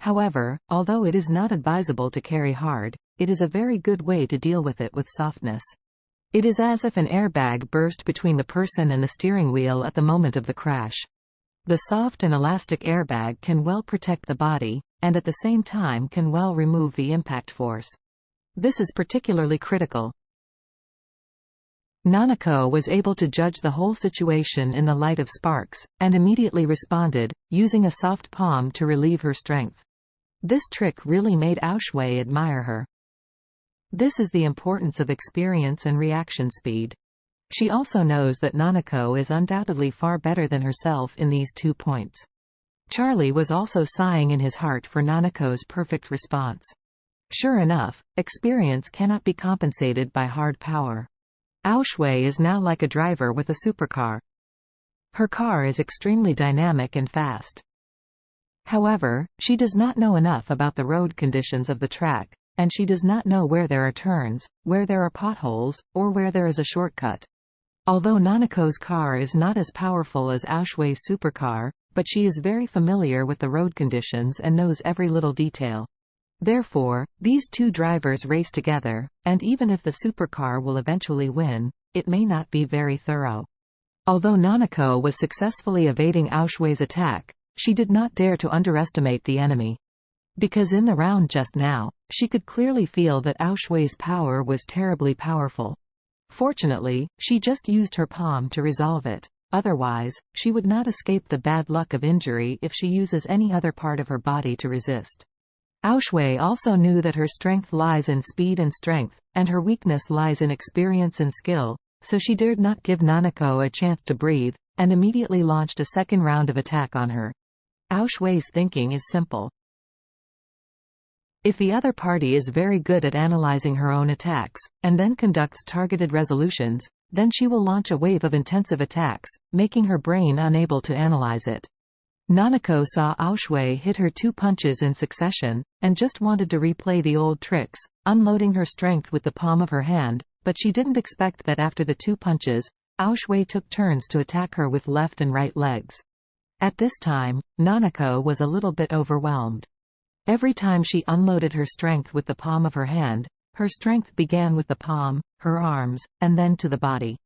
However, although it is not advisable to carry hard, it is a very good way to deal with it with softness. It is as if an airbag burst between the person and the steering wheel at the moment of the crash. The soft and elastic airbag can well protect the body, and at the same time can well remove the impact force. This is particularly critical. Nanako was able to judge the whole situation in the light of sparks, and immediately responded, using a soft palm to relieve her strength. This trick really made Aoshui admire her. This is the importance of experience and reaction speed. She also knows that Nanako is undoubtedly far better than herself in these 2 points. Charlie was also sighing in his heart for Nanako's perfect response. Sure enough, experience cannot be compensated by hard power. Aoshui is now like a driver with a supercar. Her car is extremely dynamic and fast. However, she does not know enough about the road conditions of the track, and she does not know where there are turns, where there are potholes, or where there is a shortcut. Although Nanako's car is not as powerful as Aoshui's supercar, but she is very familiar with the road conditions and knows every little detail. Therefore, these two drivers race together, and even if the supercar will eventually win, it may not be very thorough. Although Nanako was successfully evading Aoshui's attack, she did not dare to underestimate the enemy. Because in the round just now, she could clearly feel that Aoshui's power was terribly powerful. Fortunately, she just used her palm to resolve it. Otherwise, she would not escape the bad luck of injury if she uses any other part of her body to resist. Aoshui also knew that her strength lies in speed and strength, and her weakness lies in experience and skill, so she dared not give Nanako a chance to breathe, and immediately launched a second round of attack on her. Aoshui's thinking is simple. If the other party is very good at analyzing her own attacks, and then conducts targeted resolutions, then she will launch a wave of intensive attacks, making her brain unable to analyze it. Nanako saw Aoshui hit her 2 punches in succession, and just wanted to replay the old tricks, unloading her strength with the palm of her hand, but she didn't expect that after the 2 punches, Aoshui took turns to attack her with left and right legs. At this time, Nanako was a little bit overwhelmed. Every time she unloaded her strength with the palm of her hand, her strength began with the palm, her arms, and then to the body.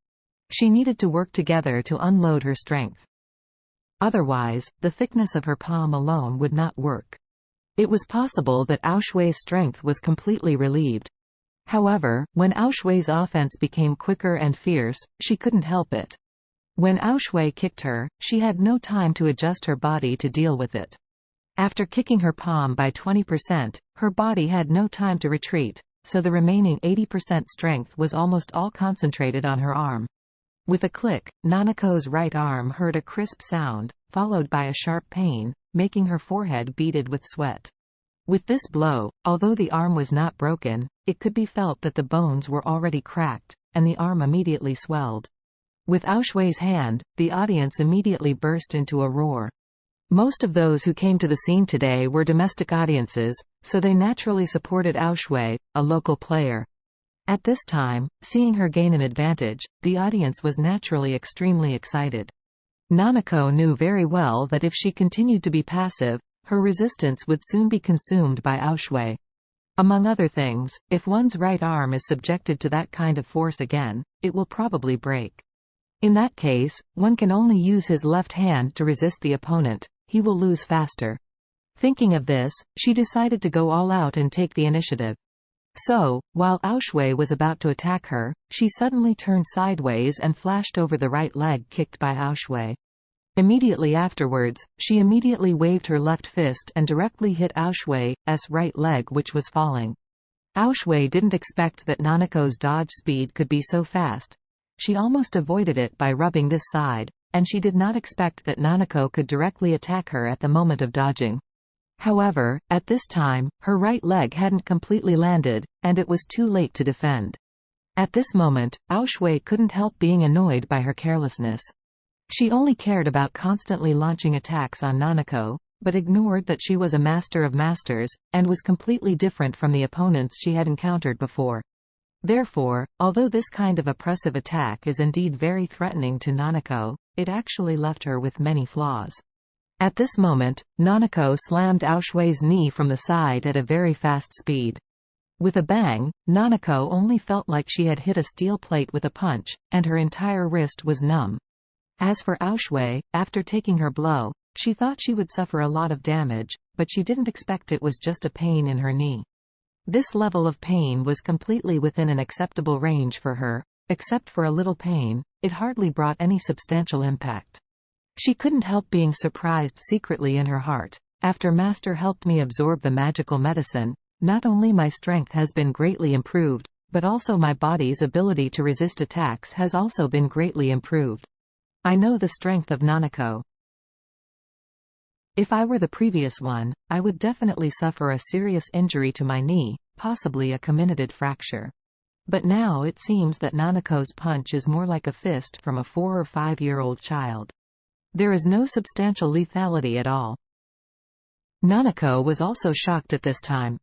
She needed to work together to unload her strength. Otherwise, the thickness of her palm alone would not work. It was possible that Aoshui's strength was completely relieved. However, when Aoshui's offense became quicker and fierce, she couldn't help it. When Aoshui kicked her, she had no time to adjust her body to deal with it. After kicking her palm by 20%, her body had no time to retreat, so the remaining 80% strength was almost all concentrated on her arm. With a click, Nanako's right arm heard a crisp sound, followed by a sharp pain, making her forehead beaded with sweat. With this blow, although the arm was not broken, it could be felt that the bones were already cracked, and the arm immediately swelled. With Aoshui's hand, the audience immediately burst into a roar. Most of those who came to the scene today were domestic audiences, so they naturally supported Aoshui, a local player. At this time, seeing her gain an advantage, the audience was naturally extremely excited. Nanako knew very well that if she continued to be passive, her resistance would soon be consumed by Aoshui. Among other things, if one's right arm is subjected to that kind of force again, it will probably break. In that case, one can only use his left hand to resist the opponent. He will lose faster. Thinking of this, she decided to go all out and take the initiative. So, while Aoshui was about to attack her, she suddenly turned sideways and flashed over the right leg kicked by Aoshui. Immediately afterwards, she immediately waved her left fist and directly hit Aoshui's right leg, which was falling. Aoshui didn't expect that Nanako's dodge speed could be so fast. She almost avoided it by rubbing this side, and she did not expect that Nanako could directly attack her at the moment of dodging. However, at this time, her right leg hadn't completely landed, and it was too late to defend. At this moment, Aoshui couldn't help being annoyed by her carelessness. She only cared about constantly launching attacks on Nanako, but ignored that she was a master of masters, and was completely different from the opponents she had encountered before. Therefore, although this kind of oppressive attack is indeed very threatening to Nanako, it actually left her with many flaws. At this moment, Nanako slammed Aoshui's knee from the side at a very fast speed. With a bang, Nanako only felt like she had hit a steel plate with a punch, and her entire wrist was numb. As for Aoshui, after taking her blow, she thought she would suffer a lot of damage, but she didn't expect it was just a pain in her knee. This level of pain was completely within an acceptable range for her. Except for a little pain, it hardly brought any substantial impact. She couldn't help being surprised secretly in her heart. After Master helped me absorb the magical medicine, not only my strength has been greatly improved, but also my body's ability to resist attacks has also been greatly improved. I know the strength of Nanako. If I were the previous one, I would definitely suffer a serious injury to my knee, possibly a comminuted fracture. But now it seems that Nanako's punch is more like a fist from a 4 or 5-year-old child. There is no substantial lethality at all. Nanako was also shocked at this time.